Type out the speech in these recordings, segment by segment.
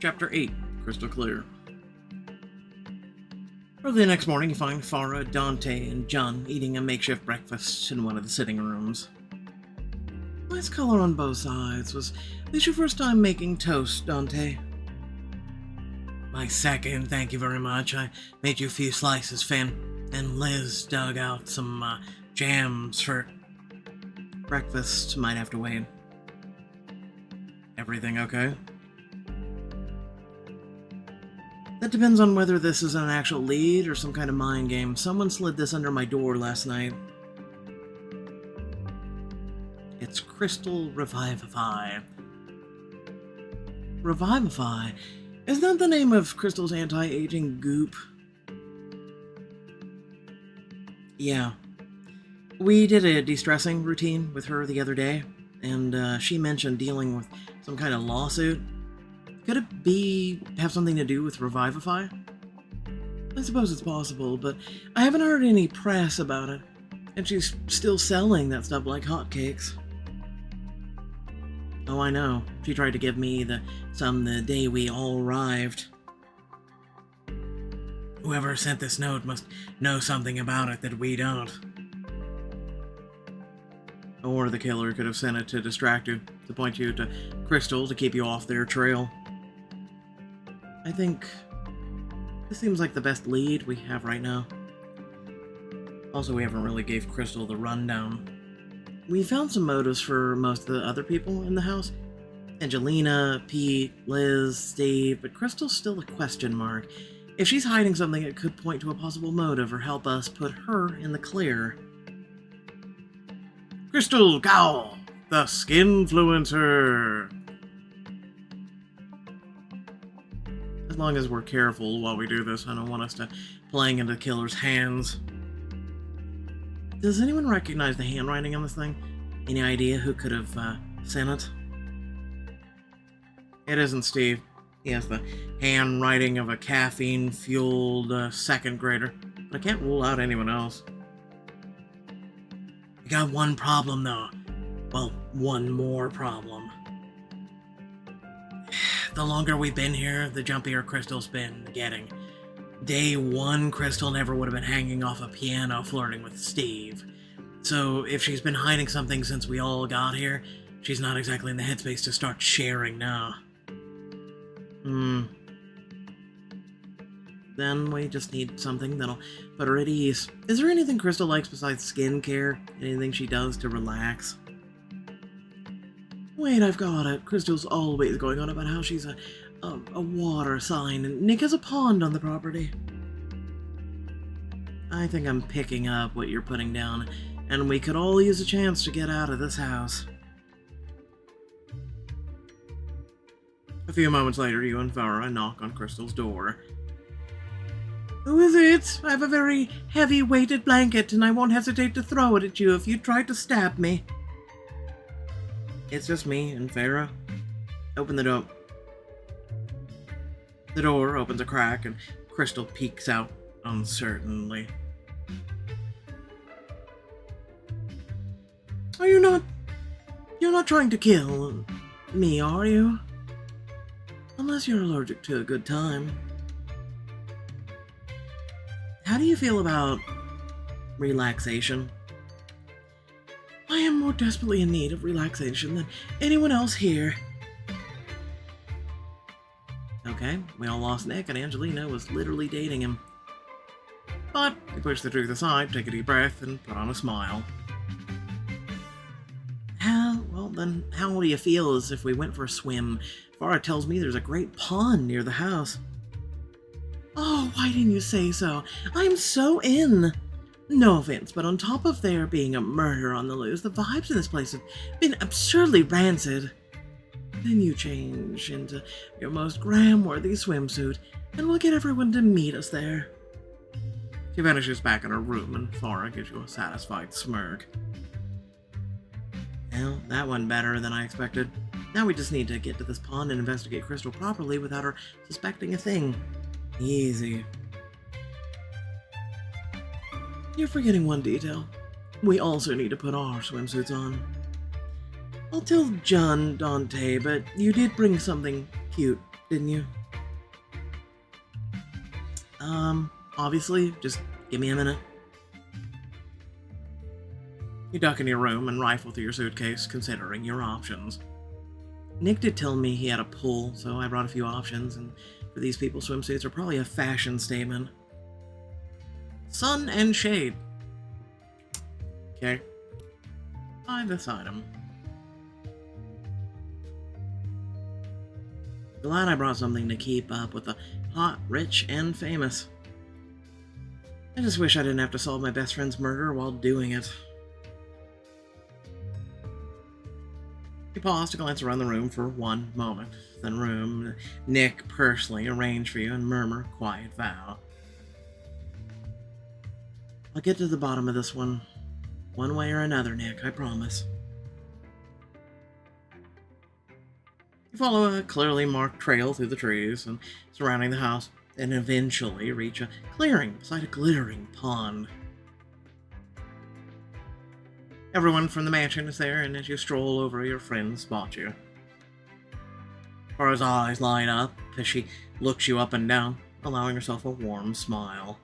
Chapter 8, Crystal Clear. Early the next morning, you find Farah, Dante, and John eating a makeshift breakfast in one of the sitting rooms. Nice color on both sides. Was this your first time making toast, Dante? My second, thank you very much. I made you a few slices, Finn. And Liz dug out some jams for breakfast. Might have to wait. Everything okay? That depends on whether this is an actual lead or some kind of mind game. Someone slid this under my door last night. It's Crystal Revivify. Revivify? Is that the name of Crystal's anti-aging goop? Yeah. We did a de-stressing routine with her the other day, and she mentioned dealing with some kind of lawsuit. Could it have something to do with Revivify? I suppose it's possible, but I haven't heard any press about it, and she's still selling that stuff like hotcakes. Oh, I know. She tried to give me some the day we all arrived. Whoever sent this note must know something about it that we don't. Or the killer could have sent it to distract you, to point you to Crystal to keep you off their trail. I think this seems like the best lead we have right now. Also, we haven't really gave Crystal the rundown. We found some motives for most of the other people in the house. Angelina, Pete, Liz, Steve, but Crystal's still a question mark. If she's hiding something, it could point to a possible motive or help us put her in the clear. Crystal Cowl, the Skinfluencer! As long as we're careful while we do this, I don't want us to playing into the killer's hands. Does anyone recognize the handwriting on this thing? Any idea who could have sent it? It isn't Steve. He has the handwriting of a caffeine-fueled second grader, but I can't rule out anyone else. We got one problem, though. Well, one more problem. The longer we've been here, the jumpier Crystal's been getting. Day one, Crystal never would have been hanging off a piano flirting with Steve. So if she's been hiding something since we all got here, she's not exactly in the headspace to start sharing now. Then we just need something that'll put her at ease. Is there anything Crystal likes besides skincare? Anything she does to relax? Wait, I've got it. Crystal's always going on about how she's a water sign, and Nick has a pond on the property. I think I'm picking up what you're putting down, and we could all use a chance to get out of this house. A few moments later, you and Farah knock on Crystal's door. Who is it? I have a very heavy weighted blanket, and I won't hesitate to throw it at you if you try to stab me. It's just me and Farah. Open the door. The door opens a crack, and Crystal peeks out uncertainly. You're not trying to kill me, are you? Unless you're allergic to a good time. How do you feel about relaxation? I am more desperately in need of relaxation than anyone else here. Okay, we all lost Nick, and Angelina was literally dating him. But we push the truth aside, take a deep breath, and put on a smile. How do you feel as if we went for a swim? Farah tells me there's a great pond near the house. Oh, why didn't you say so? I'm so in. No offense, but on top of there being a murder on the loose, the vibes in this place have been absurdly rancid. Then you change into your most gram-worthy swimsuit, and we'll get everyone to meet us there. She vanishes back in her room, and Farah gives you a satisfied smirk. Well, that went better than I expected. Now we just need to get to this pond and investigate Crystal properly without her suspecting a thing. Easy. You're forgetting one detail. We also need to put our swimsuits on. I'll tell John, Dante, but you did bring something cute didn't you? Obviously, just give me a minute. You duck into your room and rifle through your suitcase, considering your options. Nick did tell me he had a pull, so I brought a few options, and for these people, swimsuits are probably a fashion statement. Sun and shade. Okay. Buy this item. Glad I brought something to keep up with the hot, rich, and famous. I just wish I didn't have to solve my best friend's murder while doing it. You pause to glance around the room for one moment. Then Nick personally arrange for you and murmur a quiet vow. I'll get to the bottom of this one way or another, Nick, I promise. You follow a clearly marked trail through the trees and surrounding the house, and eventually reach a clearing beside a glittering pond. Everyone from the mansion is there, and as you stroll over, your friends spot you. Farah's eyes light up as she looks you up and down, allowing herself a warm smile.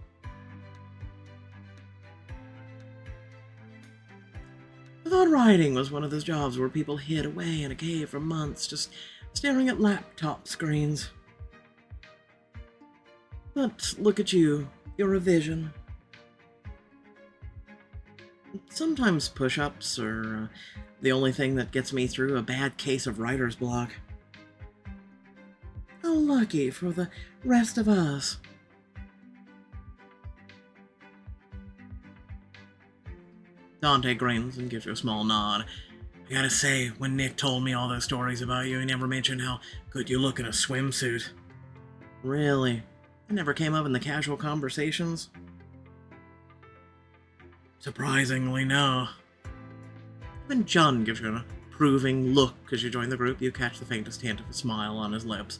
I thought writing was one of those jobs where people hid away in a cave for months, just staring at laptop screens. But look at you, you're a vision. Sometimes push-ups are the only thing that gets me through a bad case of writer's block. How lucky for the rest of us. Dante grins and gives you a small nod. I gotta say, when Nick told me all those stories about you, he never mentioned how good you look in a swimsuit. Really? It never came up in the casual conversations? Surprisingly, no. Even John gives you an approving look as you join the group. You catch the faintest hint of a smile on his lips.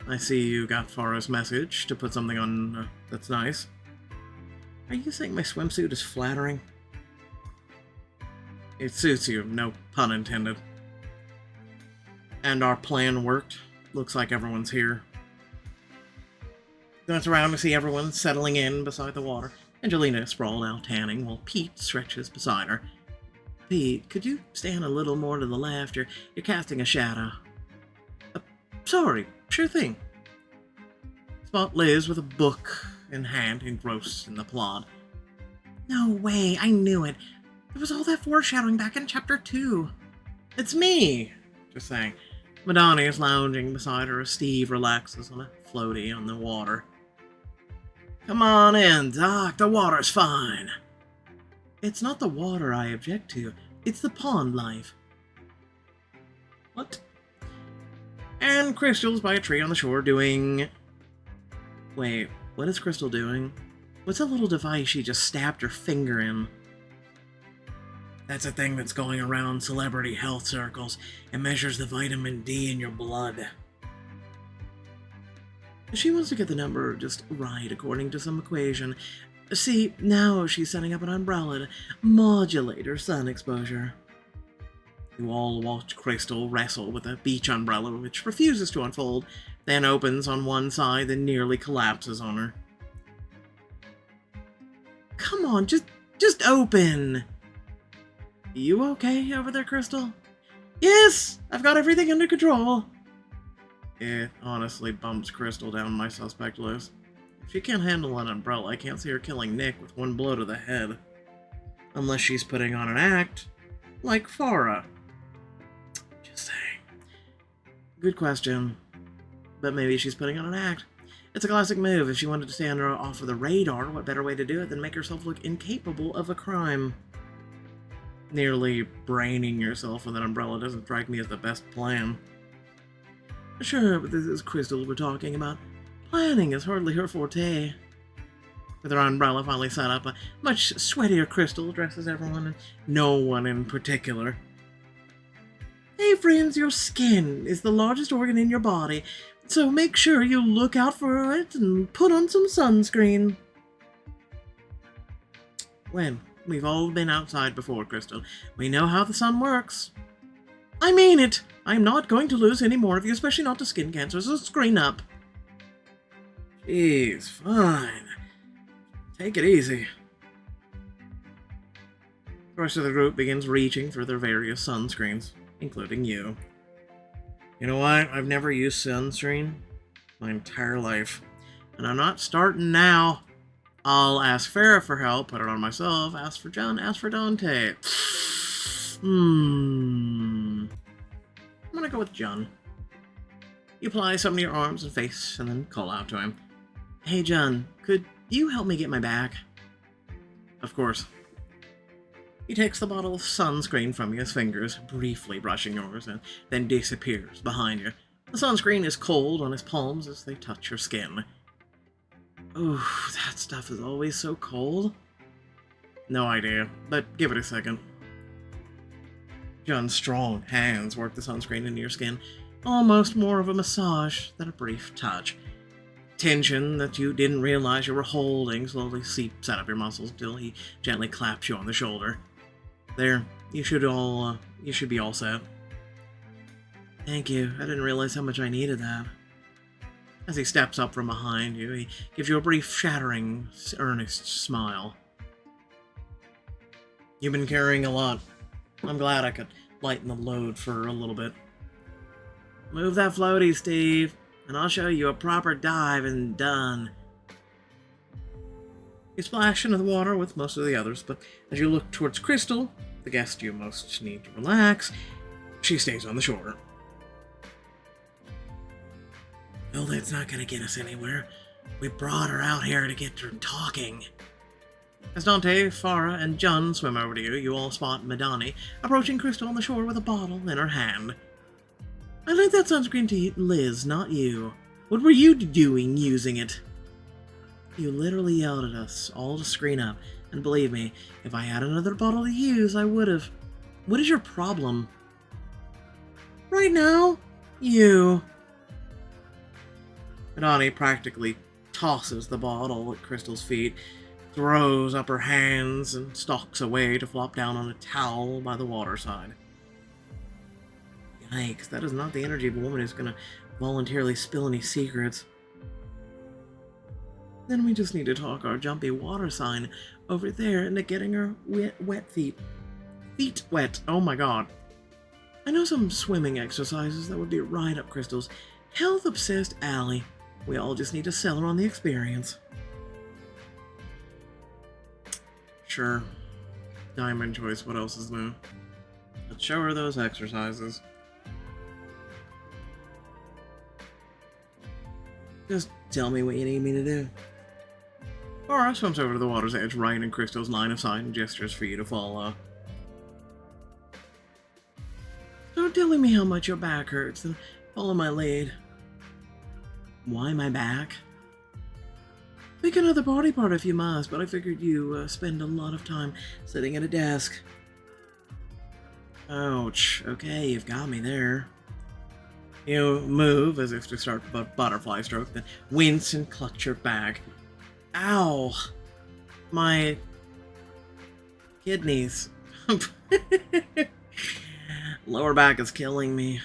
I see you got Farah's message to put something on that's nice. Are you saying my swimsuit is flattering? It suits you, no pun intended. And our plan worked. Looks like everyone's here. Glance around to see everyone settling in beside the water. Angelina is sprawled out tanning while Pete stretches beside her. Pete, could you stand a little more to the left? You're casting a shadow. Sorry, sure thing. Spot Liz with a book in hand, engrossed in the plot. No way, I knew it. There was all that foreshadowing back in chapter 2. It's me! Just saying. Madani is lounging beside her as Steve relaxes on a floaty on the water. Come on in, Doc. The water's fine. It's not the water I object to. It's the pond life. What? And Crystal's by a tree on the shore doing... Wait, what is Crystal doing? What's that little device she just stabbed her finger in? That's a thing that's going around celebrity health circles. It measures the vitamin D in your blood. She wants to get the number just right according to some equation. See, now she's setting up an umbrella to modulate her sun exposure. You all watch Crystal wrestle with a beach umbrella which refuses to unfold, then opens on one side, then nearly collapses on her. Come on, just open! You okay over there, Crystal? Yes! I've got everything under control! It honestly bumps Crystal down my suspect list. If she can't handle an umbrella, I can't see her killing Nick with one blow to the head. Unless she's putting on an act, like Farah. Just saying. Good question. But maybe she's putting on an act. It's a classic move. If she wanted to stay off of the radar, what better way to do it than make herself look incapable of a crime? Nearly braining yourself with an umbrella doesn't strike me as the best plan. Sure, but this is Crystal we're talking about. Planning is hardly her forte. With her umbrella finally set up, a much sweatier Crystal addresses everyone, and no one in particular. Hey friends, your skin is the largest organ in your body, so make sure you look out for it and put on some sunscreen. When? We've all been outside before, Crystal. We know how the sun works. I mean it! I'm not going to lose any more of you, especially not to skin cancer, so screen up. Jeez, fine. Take it easy. The rest of the group begins reaching for their various sunscreens, including you. You know what? I've never used sunscreen my entire life. And I'm not starting now. I'll ask Farah for help, put it on myself, ask for John, ask for Dante. I'm gonna go with John. You apply something to your arms and face, and then call out to him. Hey John, could you help me get my back? Of course. He takes the bottle of sunscreen from his fingers, briefly brushing yours, and then disappears behind you. The sunscreen is cold on his palms as they touch your skin. Ooh, that stuff is always so cold. No idea, but give it a second. John's strong hands work the sunscreen into your skin, almost more of a massage than a brief touch. Tension that you didn't realize you were holding slowly seeps out of your muscles until he gently claps you on the shoulder. There, you should be all set. Thank you, I didn't realize how much I needed that. As he steps up from behind you, he gives you a brief, shattering, earnest smile. You've been carrying a lot. I'm glad I could lighten the load for a little bit. Move that floaty, Steve, and I'll show you a proper dive and done. You splash into the water with most of the others, but as you look towards Crystal, the guest you most need to relax, she stays on the shore. Well, that's not going to get us anywhere. We brought her out here to get her talking. As Dante, Farah, and John swim over to you, you all spot Madani approaching Crystal on the shore with a bottle in her hand. I lent that sunscreen to Liz, not you. What were you doing using it? You literally yelled at us all to screen up, and believe me, if I had another bottle to use, I would have. What is your problem? Right now, you. Madani practically tosses the bottle at Crystal's feet, throws up her hands, and stalks away to flop down on a towel by the waterside. Yikes, that is not the energy of a woman who's gonna voluntarily spill any secrets. Then we just need to talk our jumpy water sign over there into getting her wet feet. Feet wet, oh my god. I know some swimming exercises that would be right up Crystal's health-obsessed alley. We all just need to sell her on the experience. Sure. Diamond choice, what else is new? Let's show her those exercises. Just tell me what you need me to do. Farah swims over to the water's edge, right in Crystal's line of sight, and gestures for you to follow. Start telling me how much your back hurts, and follow my lead. Why my back? Pick another body part if you must, but I figured you spend a lot of time sitting at a desk. Ouch. Okay, you've got me there. You move as if to start a butterfly stroke, then wince and clutch your back. Ow! My kidneys. Lower back is killing me.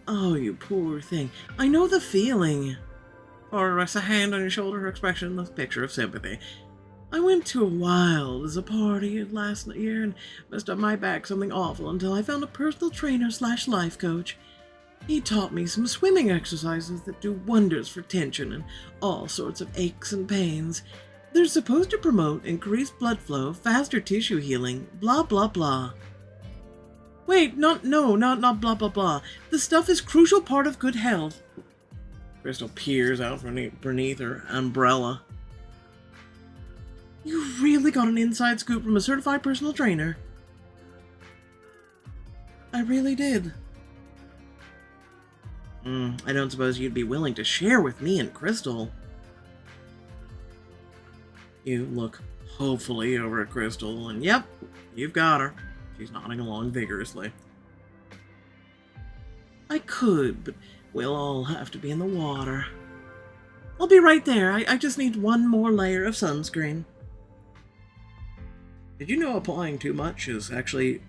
Oh, you poor thing. I know the feeling. Or rests a hand on your shoulder, her expression, a picture of sympathy. I went to a wild as a party last year and messed up my back something awful until I found a personal trainer / life coach. He taught me some swimming exercises that do wonders for tension and all sorts of aches and pains. They're supposed to promote increased blood flow, faster tissue healing, blah blah blah. Wait, not blah blah blah. The stuff is crucial part of good health. Crystal peers out from beneath her umbrella. You really got an inside scoop from a certified personal trainer. I really did. I don't suppose you'd be willing to share with me and Crystal. You look hopefully over at Crystal, and yep, you've got her. She's nodding along vigorously. I could, but we'll all have to be in the water. I'll be right there. I just need one more layer of sunscreen. Did you know applying too much is actually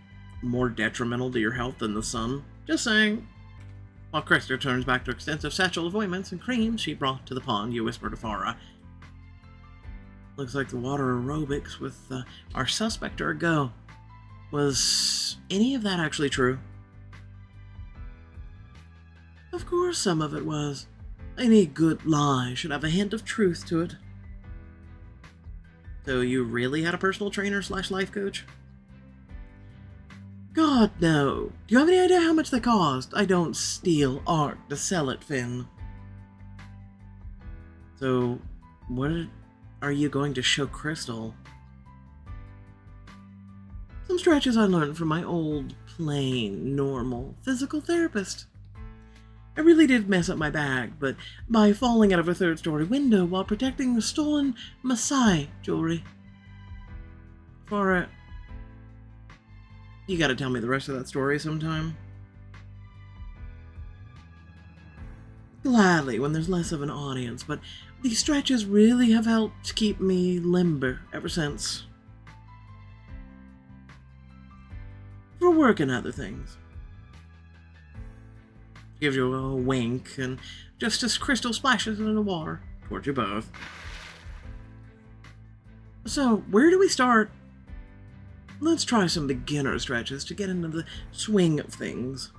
more detrimental to your health than the sun Just saying. While Krista turns back to extensive satchel of ointments and creams she brought to the pond, you whisper to Farah. Looks like the water aerobics with our suspect are a go. Was any of that actually true? Of course some of it was. Any good lie should have a hint of truth to it. So you really had a personal trainer / life coach? God, no. Do you have any idea how much they cost? I don't steal art to sell it, Finn. So, what are you going to show Crystal? Some stretches I learned from my old, plain, normal, physical therapist. I really did mess up my bag, but by falling out of a third-story window while protecting the stolen Maasai jewelry. Farah, you gotta tell me the rest of that story sometime. Gladly, when there's less of an audience, but these stretches really have helped keep me limber ever since. For work and other things. Gives you a wink, and just as Crystal splashes into the water towards you both. So, where do we start? Let's try some beginner stretches to get into the swing of things.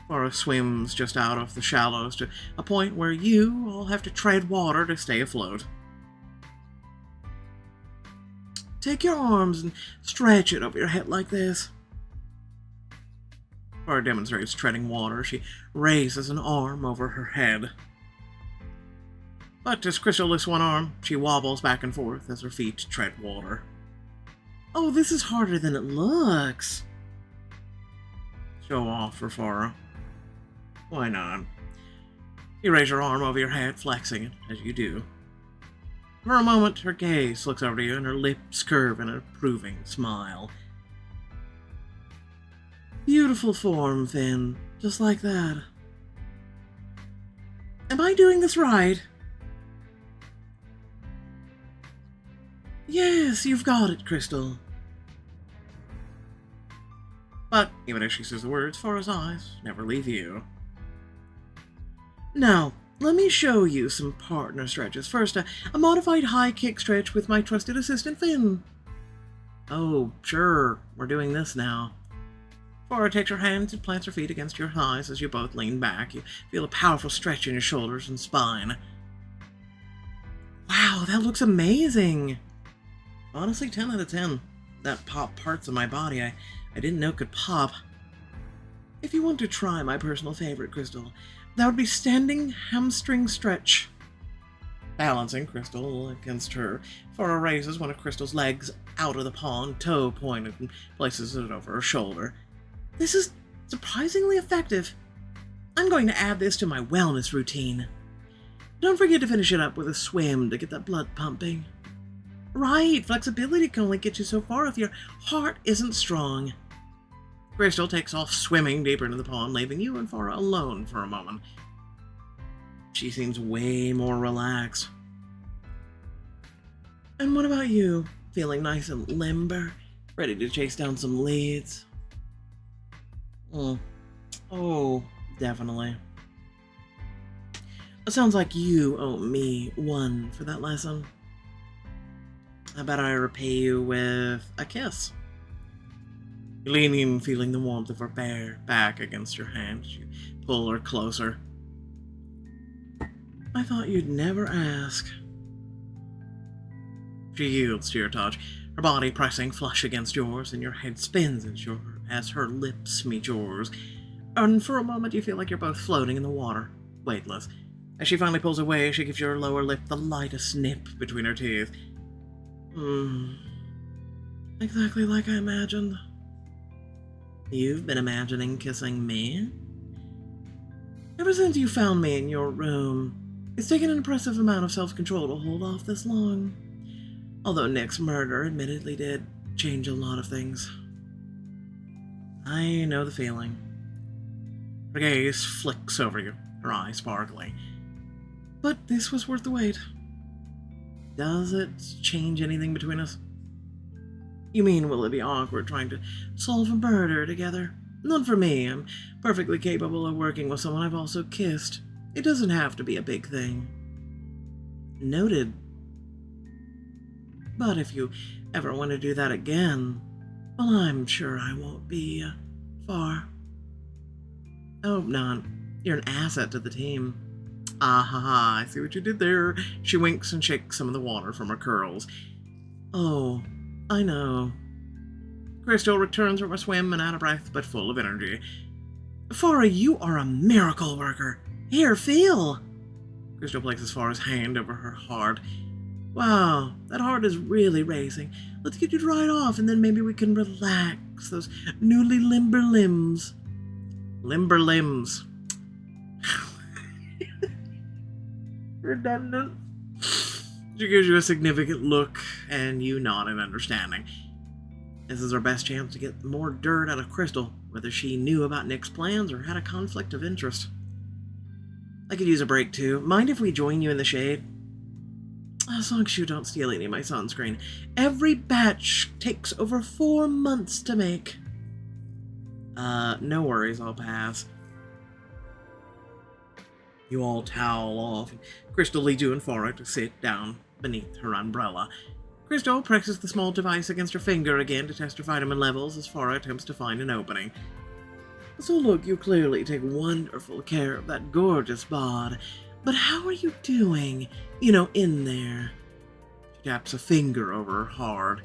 Farah swims just out of the shallows to a point where you all have to tread water to stay afloat. Take your arms and stretch it over your head like this. Farah demonstrates treading water. She raises an arm over her head. But as Crystal lifts one arm, she wobbles back and forth as her feet tread water. Oh, this is harder than it looks. Show off for Farah. Why not? You raise your arm over your head, flexing it, as you do. For a moment, her gaze looks over to you and her lips curve in an approving smile. Beautiful form, Finn. Just like that. Am I doing this right? Yes, you've got it, Crystal. But even as she says the words, Farah's eyes never leave you. Now, let me show you some partner stretches. First, a modified high kick stretch with my trusted assistant, Finn. Oh, sure, we're doing this now. Farah takes her hands and plants her feet against your thighs as you both lean back. You feel a powerful stretch in your shoulders and spine. Wow, that looks amazing! Honestly, 10 out of 10. That popped parts of my body I didn't know could pop. If you want to try my personal favorite, Crystal, that would be standing hamstring stretch. Balancing Crystal against her, Farah raises one of Crystal's legs out of the pond, toe pointed, and places it over her shoulder. This is surprisingly effective. I'm going to add this to my wellness routine. Don't forget to finish it up with a swim to get that blood pumping. Right, flexibility can only get you so far if your heart isn't strong. Crystal takes off swimming deeper into the pond, leaving you and Farah alone for a moment. She seems way more relaxed. And what about you? Feeling nice and limber? Ready to chase down some leads? Oh, definitely. It sounds like you owe me one for that lesson. How about I repay you with a kiss? You lean in, feeling the warmth of her bare back against your hand. You pull her closer. I thought you'd never ask. She yields to your touch, her body pressing flush against yours, and your head spins as her lips meet yours. And for a moment you feel like you're both floating in the water, weightless. As she finally pulls away, she gives your lower lip the lightest nip between her teeth. Exactly like I imagined. You've been imagining kissing me? Ever since you found me in your room, it's taken an impressive amount of self-control to hold off this long. Although Nick's murder admittedly did change a lot of things. I know the feeling. Her gaze flicks over you, her eyes sparkling. But this was worth the wait. Does it change anything between us? You mean, will it be awkward trying to solve a murder together? None for me. I'm perfectly capable of working with someone I've also kissed. It doesn't have to be a big thing. Noted. But if you ever want to do that again, well, I'm sure I won't be far. I hope not. You're an asset to the team. Ah ha ha, I see what you did there. She winks and shakes some of the water from her curls. Oh, I know. Crystal returns from her swim and out of breath, but full of energy. Farah, you are a miracle worker. Here, feel. Crystal places Farah's hand over her heart. Wow, that heart is really racing. Let's get you dried off, and then maybe we can relax those newly limber limbs. Limber limbs. Redundant. She gives you a significant look, and you nod in understanding. This is our best chance to get more dirt out of Crystal, whether she knew about Nick's plans or had a conflict of interest. I could use a break too. Mind if we join you in the shade? As long as you don't steal any of my sunscreen. Every batch takes over 4 months to make. No worries, I'll pass. You all towel off, and Crystal leads you and Farah to sit down beneath her umbrella. Crystal presses the small device against her finger again to test her vitamin levels as Farah attempts to find an opening. So look, you clearly take wonderful care of that gorgeous bod, but how are you doing, in there? She taps a finger over her hard.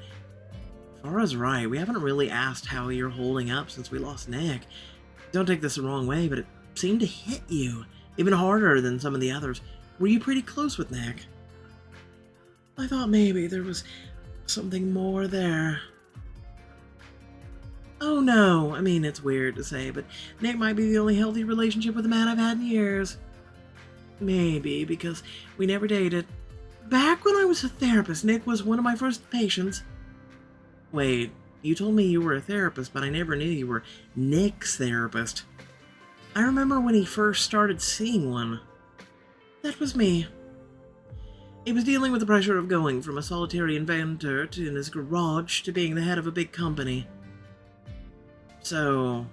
Farah's right, we haven't really asked how you're holding up since we lost Nick. Don't take this the wrong way, but it seemed to hit you, even harder than some of the others. Were you pretty close with Nick? I thought maybe there was something more there. Oh no, I mean, it's weird to say, but Nick might be the only healthy relationship with a man I've had in years. Maybe, because we never dated. Back when I was a therapist, Nick was one of my first patients. Wait, you told me you were a therapist, but I never knew you were Nick's therapist. I remember when he first started seeing one. That was me. He was dealing with the pressure of going from a solitary inventor in his garage to being the head of a big company. So,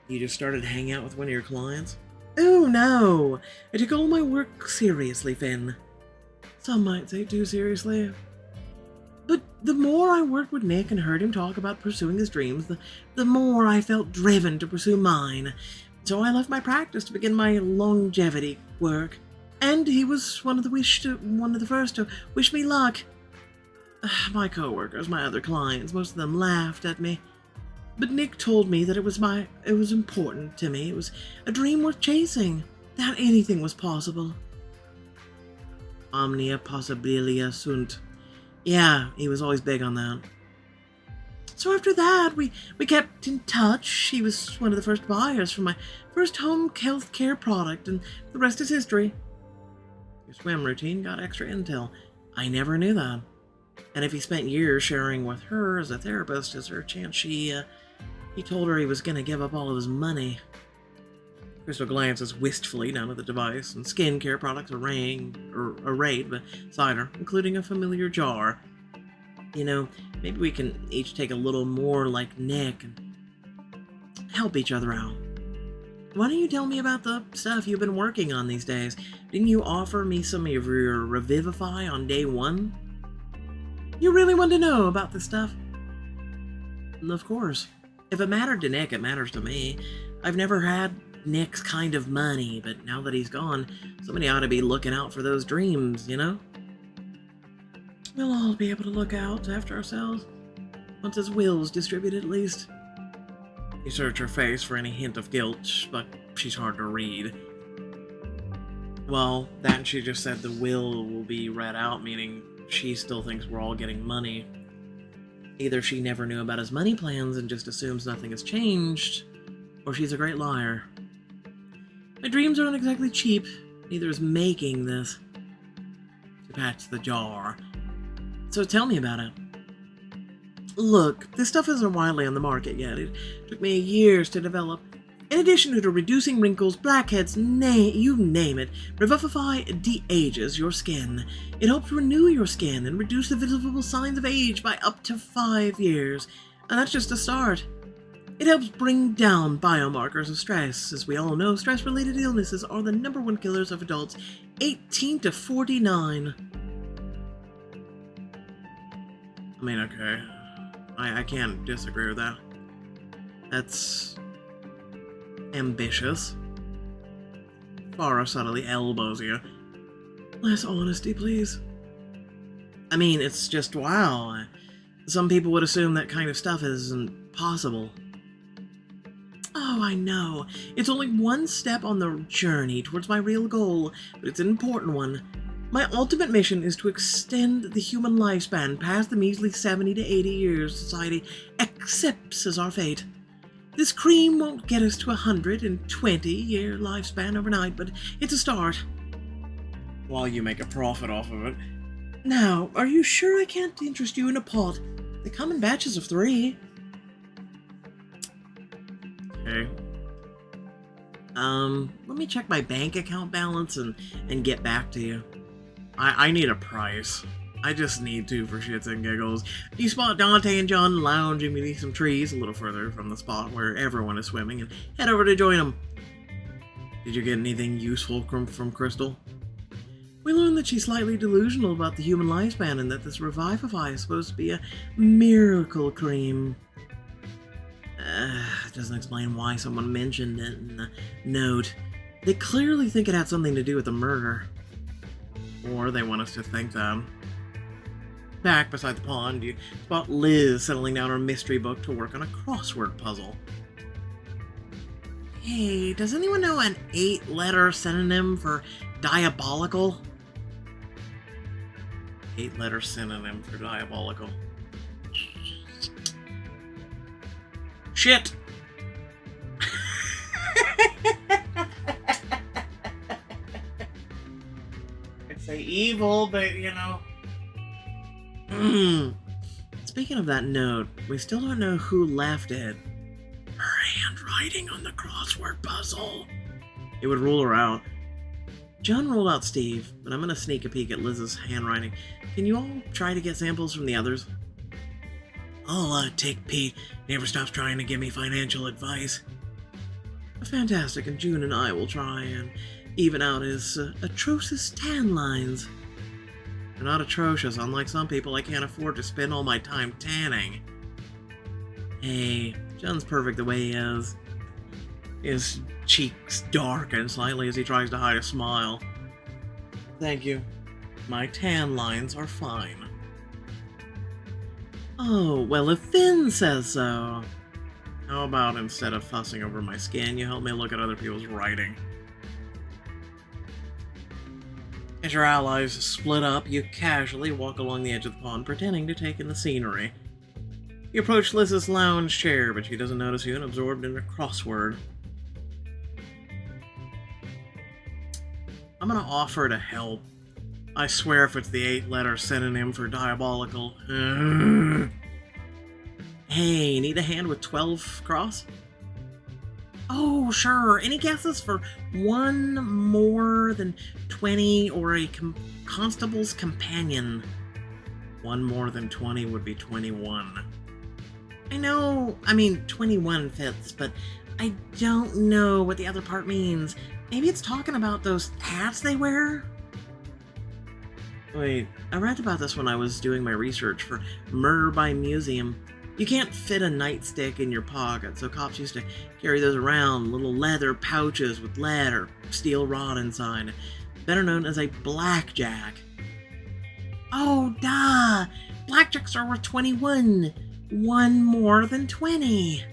you just started hanging out with one of your clients? Oh no! I took all my work seriously, Finn. Some might say too seriously. But the more I worked with Nick and heard him talk about pursuing his dreams, the more I felt driven to pursue mine. So I left my practice to begin my longevity work. And he was one of the first to wish me luck. My coworkers, my other clients, most of them laughed at me. But Nick told me that it was important to me. It was a dream worth chasing. That anything was possible. Omnia possibilia sunt. Yeah, he was always big on that. So after that, we kept in touch. He was one of the first buyers for my first home health care product, and the rest is history. Your swim routine got extra intel. I never knew that. And if he spent years sharing with her as a therapist, is there a chance he told her he was going to give up all of his money? Crystal glances wistfully down at the device, and skincare products arrayed beside her, including a familiar jar. Maybe we can each take a little more like Nick and help each other out. Why don't you tell me about the stuff you've been working on these days? Didn't you offer me some of your Revivify on day 1? You really want to know about this stuff? Of course. If it mattered to Nick, it matters to me. I've never had Nick's kind of money, but now that he's gone, somebody ought to be looking out for those dreams, We'll all be able to look out after ourselves. Once his will's distributed, at least. You search her face for any hint of guilt, but she's hard to read. Well, that she just said the will be read out, meaning she still thinks we're all getting money. Either she never knew about his money plans and just assumes nothing has changed, or she's a great liar. My dreams aren't exactly cheap, neither is making this. She pats the jar. So tell me about it. Look, this stuff isn't widely on the market yet. It took me years to develop. In addition to reducing wrinkles, blackheads, you name it, Revivify de-ages your skin. It helps renew your skin and reduce the visible signs of age by up to 5 years. and that's just a start. It helps bring down biomarkers of stress. As we all know, stress-related illnesses are the #1 killers of adults 18 to 49. I mean, okay. I can't disagree with that. That's ambitious. Far subtly elbows you. Less honesty, please. I mean, it's just wow. Some people would assume that kind of stuff isn't possible. Oh, I know. It's only one step on the journey towards my real goal, but it's an important one. My ultimate mission is to extend the human lifespan past the measly 70 to 80 years society accepts as our fate. This cream won't get us to a 120-year lifespan overnight, but it's a start. While you make a profit off of it. Now, are you sure I can't interest you in a pot? They come in batches of 3. Okay. Let me check my bank account balance and get back to you. I need a price. I just need to for shits and giggles. You spot Dante and John lounging beneath some trees a little further from the spot where everyone is swimming and head over to join them. Did you get anything useful from Crystal? We learned that she's slightly delusional about the human lifespan and that this Revivify is supposed to be a miracle cream. It doesn't explain why someone mentioned it in the note. They clearly think it had something to do with the murder. Or they want us to think that. Back beside the pond, you spot Liz settling down her mystery book to work on a crossword puzzle. Hey, does anyone know an 8-letter synonym for diabolical? 8-letter synonym for diabolical. Shit! I'd say evil, but you know. Speaking of that note, we still don't know who left it. Her handwriting on the crossword puzzle. It would rule her out. John ruled out Steve, but I'm gonna sneak a peek at Liz's handwriting. Can you all try to get samples from the others? I'll take Pete. Never stops trying to give me financial advice. Fantastic, and June and I will try and even out his atrocious tan lines. They're not atrocious. Unlike some people, I can't afford to spend all my time tanning. Hey, John's perfect the way he is. His cheeks darken slightly as he tries to hide a smile. Thank you. My tan lines are fine. Oh, well, if Finn says so. How about instead of fussing over my skin, you help me look at other people's writing? As your allies split up, you casually walk along the edge of the pond, pretending to take in the scenery. You approach Liz's lounge chair, but she doesn't notice you and absorbed in a crossword. I'm gonna offer to help. I swear if it's the 8-letter synonym for diabolical. Hey, need a hand with 12 cross? Oh, sure. Any guesses for one more than 20 or a constable's companion? One more than 20 would be 21. I know, 21 fits, but I don't know what the other part means. Maybe it's talking about those hats they wear? Wait, I read about this when I was doing my research for Murder by Museum. You can't fit a nightstick in your pocket, so cops used to carry those around, little leather pouches with lead or steel rod inside, better known as a blackjack. Oh, duh! Blackjacks are worth 21. One more than 20.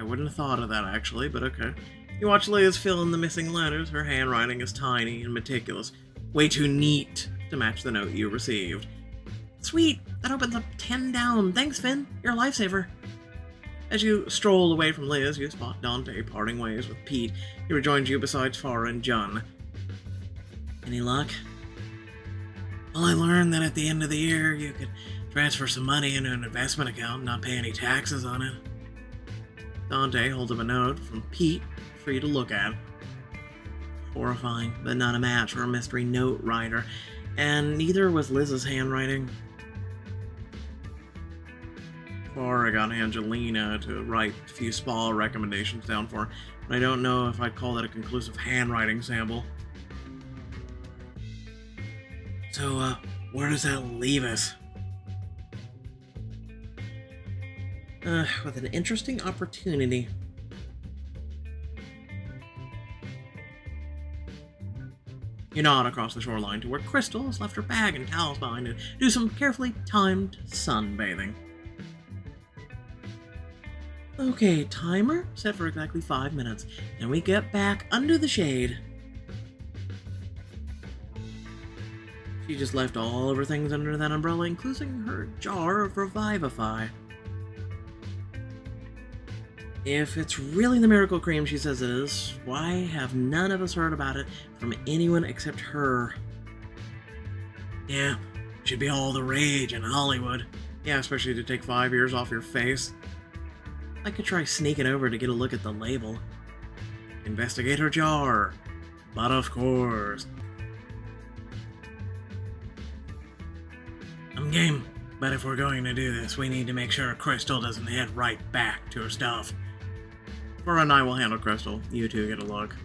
I wouldn't have thought of that, actually, but okay. You watch Liz fill in the missing letters. Her handwriting is tiny and meticulous. Way too neat to match the note you received. Sweet! That opens up 10 down. Thanks, Finn. You're a lifesaver. As you stroll away from Liz, you spot Dante parting ways with Pete. He rejoins you besides Farah and John. Any luck? Well, I learned that at the end of the year, you could transfer some money into an investment account and not pay any taxes on it. Dante holds up a note from Pete for you to look at. Horrifying, but not a match for a mystery note writer, and neither was Liz's handwriting. far I got Angelina to write a few spa recommendations down for her, but I don't know if I'd call that a conclusive handwriting sample. So, where does that leave us? With an interesting opportunity. You nod across the shoreline to where Crystal has left her bag and towels behind to do some carefully timed sunbathing. Okay, timer set for exactly 5 minutes, and we get back under the shade. She just left all of her things under that umbrella, including her jar of Revivify. If it's really the miracle cream she says it is, why have none of us heard about it from anyone except her? Yeah, should be all the rage in Hollywood. Yeah, especially to take 5 years off your face. I could try sneaking over to get a look at the label. Investigate her jar. But of course. I'm game, but if we're going to do this, we need to make sure Crystal doesn't head right back to her stuff. Fara and I will handle Crystal. You two get a look.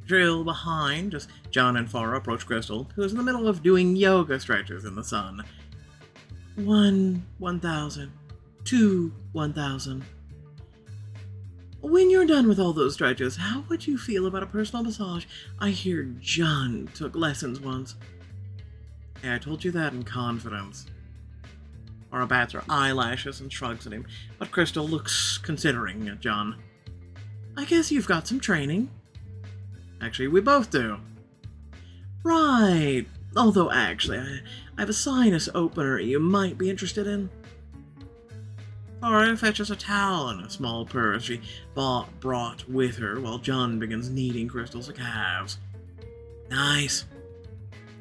Trail behind, just John and Fara approach Crystal, who is in the middle of doing yoga stretches in the sun. 1,000. 1,000. When you're done with all those stretches, how would you feel about a personal massage? I hear John took lessons once. Yeah, I told you that in confidence. Fara bats her eyelashes and shrugs at him, but Crystal looks considering at John. I guess you've got some training. Actually, we both do. Right. Although, actually, I have a sinus opener you might be interested in. Fara fetches a towel and a small purse she brought with her while John begins kneading Crystal's calves. Nice.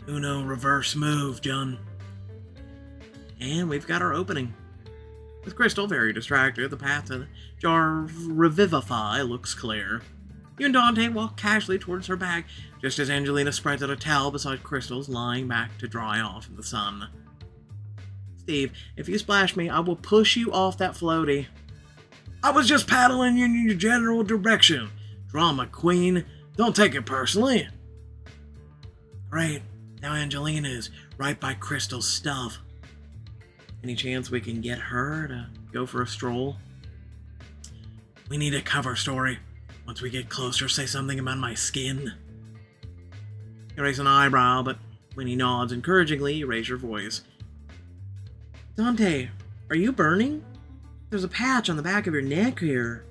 Uno reverse move, John. And we've got our opening. With Crystal very distracted, the path to the jar of Revivify looks clear. You and Dante walk casually towards her bag, just as Angelina spreads out a towel beside Crystal's lying back to dry off in the sun. Steve, if you splash me, I will push you off that floaty. I was just paddling you in your general direction. Drama queen. Don't take it personally. Great. Now Angelina is right by Crystal's stuff. Any chance we can get her to go for a stroll? We need a cover story. Once we get closer, say something about my skin. You raise an eyebrow, but when he nods encouragingly, you raise your voice. Dante, are you burning? There's a patch on the back of your neck here.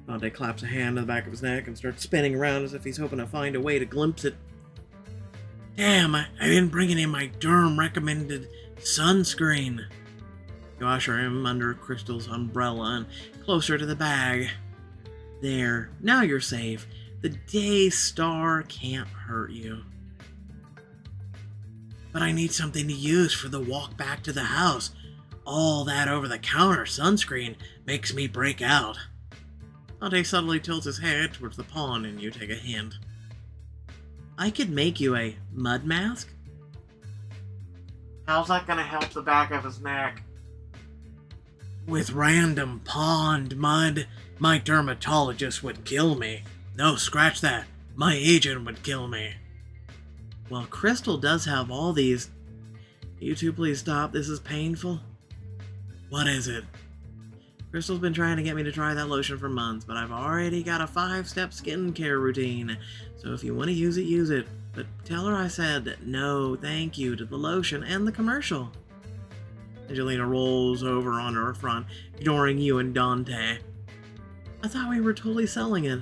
Dante claps a hand on the back of his neck and starts spinning around as if he's hoping to find a way to glimpse it. Damn, I didn't bring any of my Derm-recommended sunscreen. You usher him under Crystal's umbrella and closer to the bag. There, now you're safe. The day star can't hurt you. But I need something to use for the walk back to the house. All that over-the-counter sunscreen makes me break out. Dante suddenly tilts his head towards the pond and you take a hint. I could make you a mud mask? How's that gonna help the back of his neck? With random pond mud, my dermatologist would kill me. No, scratch that. My agent would kill me. Well, Crystal does have all these. You two please stop. This is painful. What is it? Crystal's been trying to get me to try that lotion for months, but I've already got a 5-step skincare routine. So if you want to use it, use it. But tell her I said no thank you to the lotion and the commercial. Angelina rolls over onto her front, ignoring you and Dante. I thought we were totally selling it.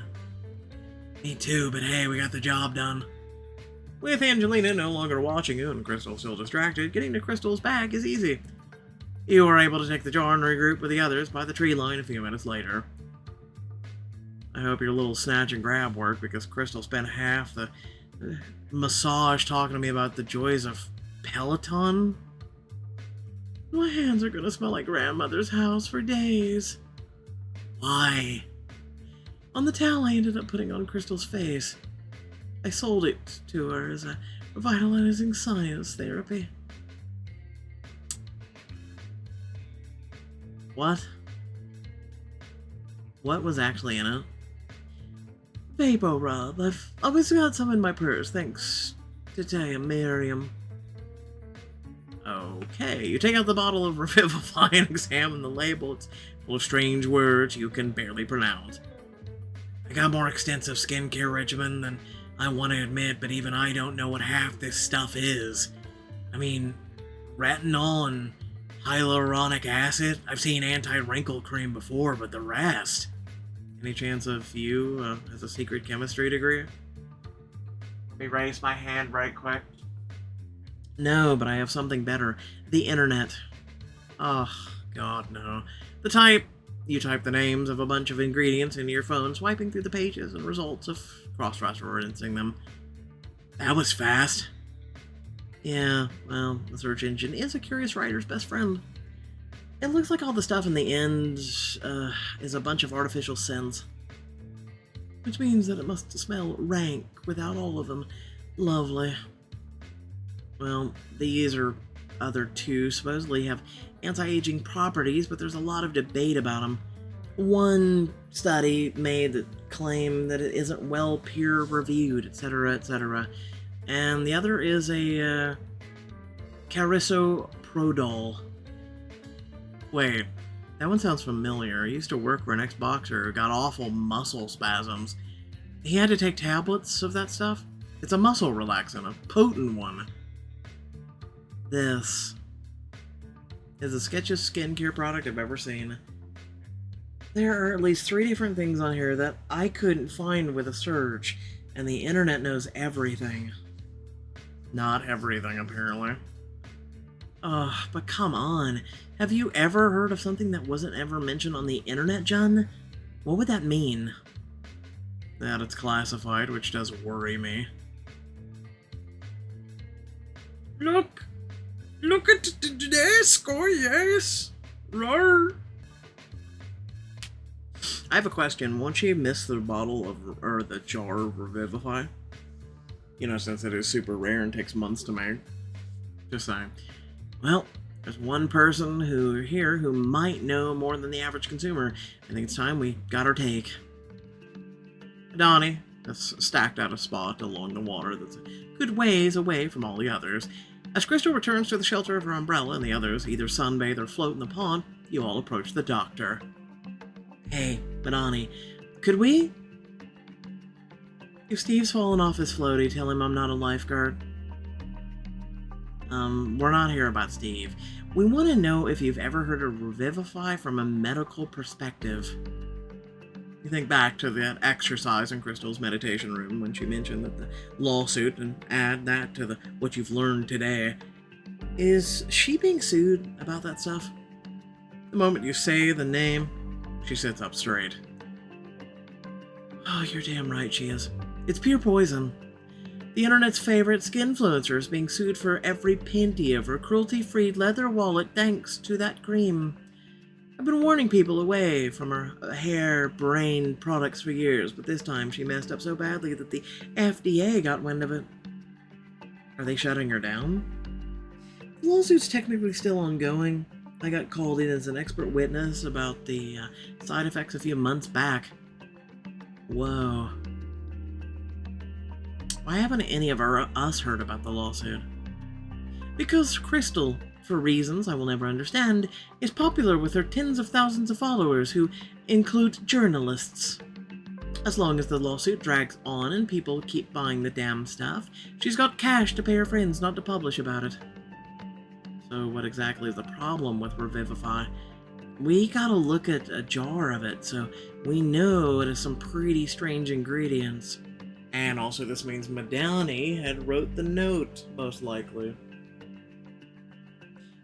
Me too, but hey, we got the job done. With Angelina no longer watching you and Crystal still distracted, getting to Crystal's bag is easy. You are able to take the jar and regroup with the others by the tree line a few minutes later. I hope your little snatch and grab worked, because Crystal spent half the massage talking to me about the joys of Peloton. My hands are gonna smell like grandmother's house for days. Why? On the towel I ended up putting on Crystal's face. I sold it to her as a revitalizing science therapy. What? What was actually in it? Vapor rub. I've always got some in my purse, thanks to Taya Miriam. Okay, you take out the bottle of Revivify and examine the label. It's full of strange words you can barely pronounce. I got a more extensive skincare regimen than I want to admit, but even I don't know what half this stuff is. I mean, retinol and hyaluronic acid? I've seen anti-wrinkle cream before, but the rest? Any chance of you as a secret chemistry degree? Let me raise my hand right quick. No, but I have something better. The internet. Oh, God, no. The type. You type the names of a bunch of ingredients into your phone, swiping through the pages and results of cross-referencing them. That was fast. Yeah, well, the search engine is a curious writer's best friend. It looks like all the stuff in the end is a bunch of artificial scents. Which means that it must smell rank without all of them. Lovely. Well, these or other two supposedly have anti-aging properties, but there's a lot of debate about them. One study made the claim that it isn't well peer-reviewed, etc., etc. And the other is a carisoprodol. Wait, that one sounds familiar. I used to work for an ex-boxer who got awful muscle spasms. He had to take tablets of that stuff. It's a muscle relaxant, a potent one. This is the sketchiest skincare product I've ever seen. There are at least 3 different things on here that I couldn't find with a search, and the internet knows everything. Not everything, apparently. Ugh, but come on. Have you ever heard of something that wasn't ever mentioned on the internet, John? What would that mean? That it's classified, which does worry me. Look at today's score, yes. Roar. I have a question. Won't she miss the bottle of, or the jar of Revivify? You know, since it is super rare and takes months to make. Just saying. Well, there's one person here who might know more than the average consumer. I think it's time we got her take. Donnie, that's stacked out a spot along the water that's a good ways away from all the others. As Crystal returns to the shelter of her umbrella and the others either sunbathe or float in the pond, you all approach the doctor. Hey, Madani, could we? If Steve's fallen off his floaty, tell him I'm not a lifeguard. We're not here about Steve. We want to know if you've ever heard of Revivify from a medical perspective. You think back to that exercise in Crystal's meditation room when she mentioned that the lawsuit, and add that to what you've learned today. Is she being sued about that stuff? The moment you say the name, she sits up straight. Oh, you're damn right she is. It's pure poison. The internet's favorite skinfluencer is being sued for every penny of her cruelty-free leather wallet thanks to that cream. I've been warning people away from her hair-brain products for years, but this time she messed up so badly that the FDA got wind of it. Are they shutting her down? The lawsuit's technically still ongoing. I got called in as an expert witness about the side effects a few months back. Whoa. Why haven't any of us heard about the lawsuit? Because Crystal, for reasons I will never understand, is popular with her tens of thousands of followers who include journalists. As long as the lawsuit drags on and people keep buying the damn stuff, she's got cash to pay her friends not to publish about it. So what exactly is the problem with Revivify? We gotta look at a jar of it, so we know it has some pretty strange ingredients. And also this means Madani had wrote the note, most likely.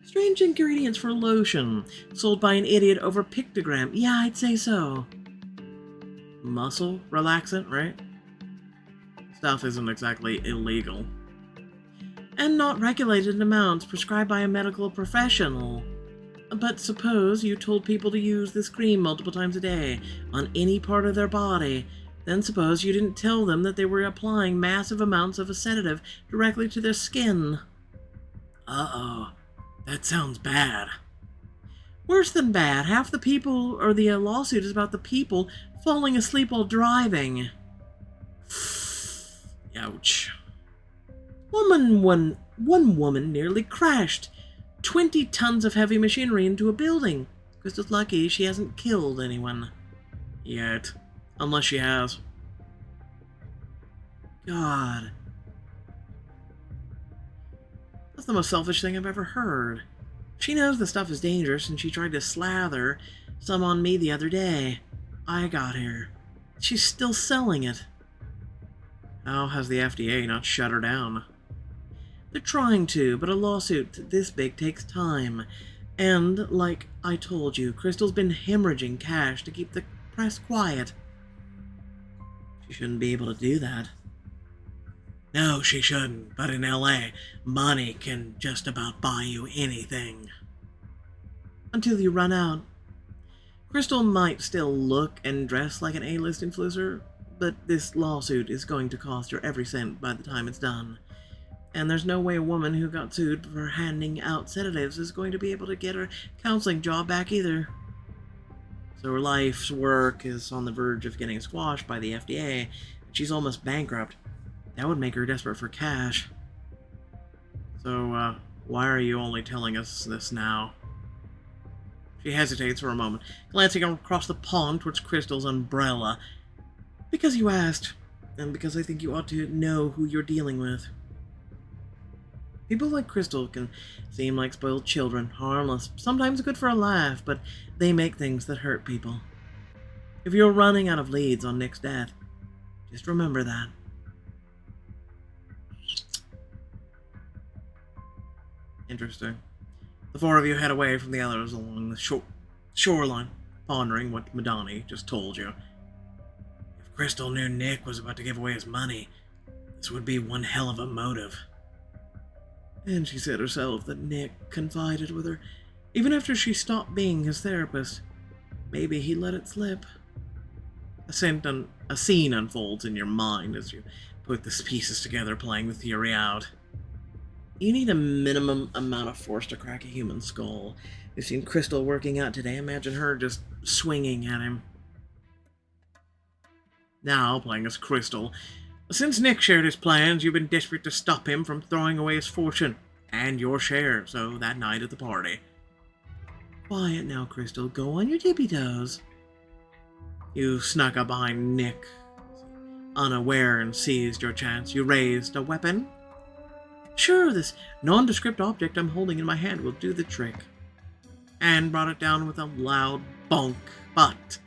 Strange ingredients for lotion, sold by an idiot over pictogram. Yeah, I'd say so. Muscle relaxant, right? Stuff isn't exactly illegal. And not regulated in amounts prescribed by a medical professional. But suppose you told people to use this cream multiple times a day, on any part of their body. Then suppose you didn't tell them that they were applying massive amounts of a sedative directly to their skin. Uh-oh. That sounds bad. Worse than bad. Half the people, or the lawsuit is about the people falling asleep while driving. Ouch. One woman nearly crashed 20 tons of heavy machinery into a building. Crystal's lucky she hasn't killed anyone. Yet. Unless she has. God. That's the most selfish thing I've ever heard. She knows the stuff is dangerous and she tried to slather some on me the other day. I got here. She's still selling it. How has the FDA not shut her down? They're trying to, but a lawsuit this big takes time. And, like I told you, Crystal's been hemorrhaging cash to keep the press quiet. She shouldn't be able to do that. No, she shouldn't, but in LA, money can just about buy you anything. Until you run out. Crystal might still look and dress like an A-list influencer, but this lawsuit is going to cost her every cent by the time it's done. And there's no way a woman who got sued for handing out sedatives is going to be able to get her counseling job back either. So her life's work is on the verge of getting squashed by the FDA, and she's almost bankrupt. That would make her desperate for cash. So, why are you only telling us this now? She hesitates for a moment, glancing across the pond towards Crystal's umbrella. Because you asked, and because I think you ought to know who you're dealing with. People like Crystal can seem like spoiled children, harmless, sometimes good for a laugh, but they make things that hurt people. If you're running out of leads on Nick's death, just remember that. Interesting. The four of you head away from the others along the shoreline, pondering what Madani just told you. If Crystal knew Nick was about to give away his money, this would be one hell of a motive. And she said herself that Nick confided with her, even after she stopped being his therapist. Maybe he let it slip. A scene unfolds in your mind as you put the pieces together, playing the theory out. You need a minimum amount of force to crack a human skull. You've seen Crystal working out today. Imagine her just swinging at him. Now, playing as Crystal, since Nick shared his plans, you've been desperate to stop him from throwing away his fortune and your share, so that night at the party. Quiet now, Crystal. Go on your tippy toes. You snuck up behind Nick, unaware, and seized your chance. You raised a weapon. Sure, this nondescript object I'm holding in my hand will do the trick. And brought it down with a loud bonk, but...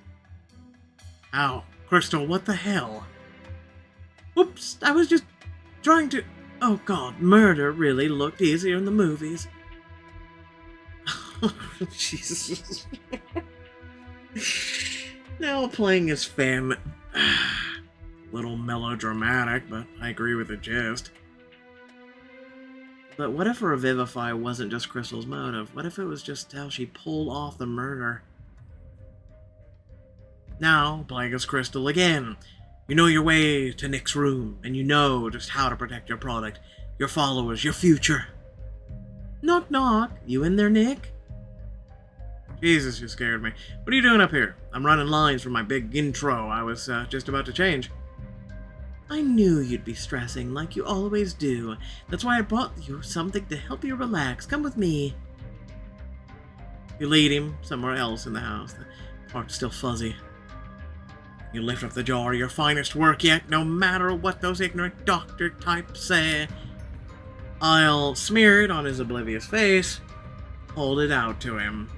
Ow, Crystal, what the hell? Whoops, I was just trying to... Oh god, murder really looked easier in the movies. Jesus. Now playing as Finn. Little melodramatic, but I agree with the gist. But what if Revivify wasn't just Crystal's motive? What if it was just how she pulled off the murder? Now, playing as Crystal again. You know your way to Nick's room, and you know just how to protect your product, your followers, your future. Knock knock, you in there, Nick? Jesus, you scared me. What are you doing up here? I'm running lines for my big intro I was just about to change. I knew you'd be stressing, like you always do. That's why I brought you something to help you relax. Come with me. You lead him somewhere else in the house. The part's still fuzzy. You lift up the jar, your finest work yet, no matter what those ignorant doctor types say. I'll smear it on his oblivious face, hold it out to him.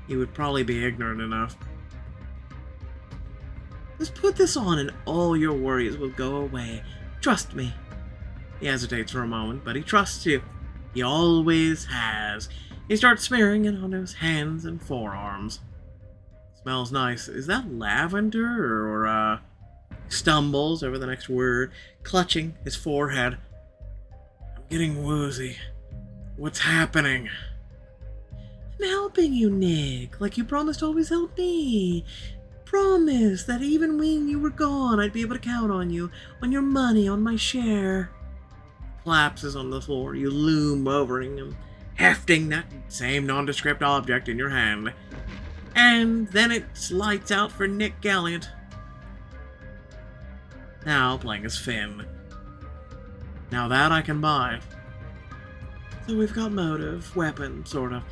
He would probably be ignorant enough. Just put this on and all your worries will go away. Trust me. He hesitates for a moment, but he trusts you. He always has. He starts smearing it on his hands and forearms. Smells nice. Is that lavender or stumbles over the next word, clutching his forehead. I'm getting woozy. What's happening? I'm helping you, Nick, like you promised to always help me. Promise that even when you were gone, I'd be able to count on you, on your money, on my share. Collapses on the floor. You loom over him, hefting that same nondescript object in your hand. And then it's lights out for Nick Galliant, now playing as Finn. Now that I can buy. So we've got motive, weapon, sort of.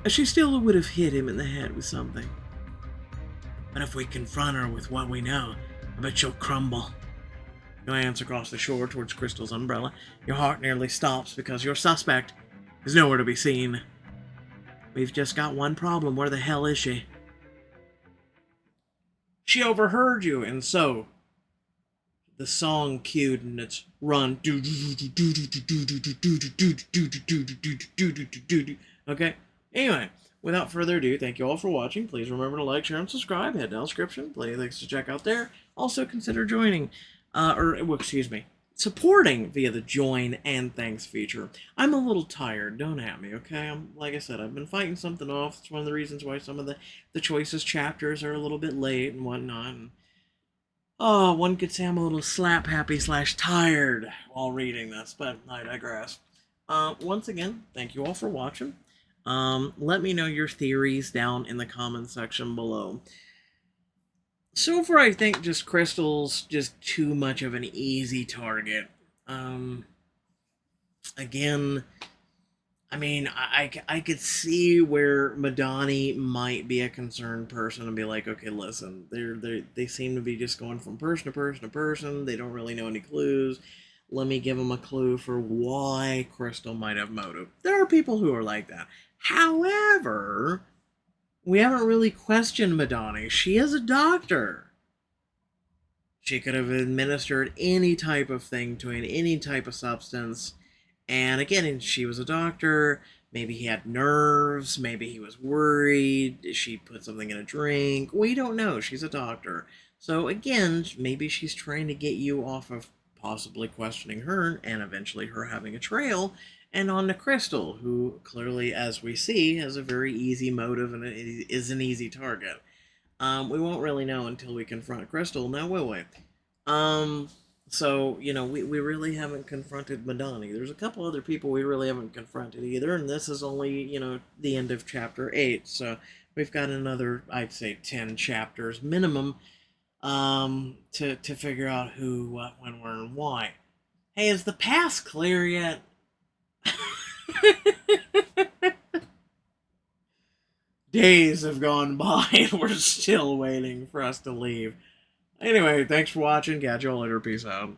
She still would have hit him in the head with something. But if we confront her with what we know, I bet she'll crumble. Glance across the shore towards Crystal's umbrella. Your heart nearly stops because your suspect is nowhere to be seen. We've just got one problem. Where the hell is she? She overheard you, and so the song cued and it's run. Okay? Anyway, without further ado, thank you all for watching. Please remember to like, share, and subscribe. Head down the description. Plenty of things to check out there. Also consider joining, supporting via the join and thanks feature. I'm a little tired. Don't at me, okay? Like I said, I've been fighting something off. It's one of the reasons why some of the choicest chapters are a little bit late and whatnot. And, one could say I'm a little slap happy / tired while reading this, but I digress. Once again, thank you all for watching. Let me know your theories down in the comment section below. So far, I think just Crystal's just too much of an easy target. Again, I mean, I could see where Madani might be a concerned person and be like, okay, listen, they seem to be just going from person to person to person. They don't really know any clues. Let me give them a clue for why Crystal might have motive. There are people who are like that. However, we haven't really questioned Madani. She is a doctor. She could have administered any type of thing to any type of substance. And again, she was a doctor. Maybe he had nerves. Maybe he was worried. She put something in a drink. We don't know. She's a doctor. So again, maybe she's trying to get you off of possibly questioning her and eventually her having a trail and on to Crystal, who clearly, as we see, has a very easy motive and is an easy target. We won't really know until we confront Crystal, now will we? So, you know, we really haven't confronted Madani. There's a couple other people we really haven't confronted either, and this is only, you know, the end of chapter 8, so we've got another, I'd say, 10 chapters minimum, to figure out who, what, when, where, and why. Hey, is the pass clear yet? Days have gone by and we're still waiting for us to leave. Anyway, thanks for watching. Catch you all later. Peace out.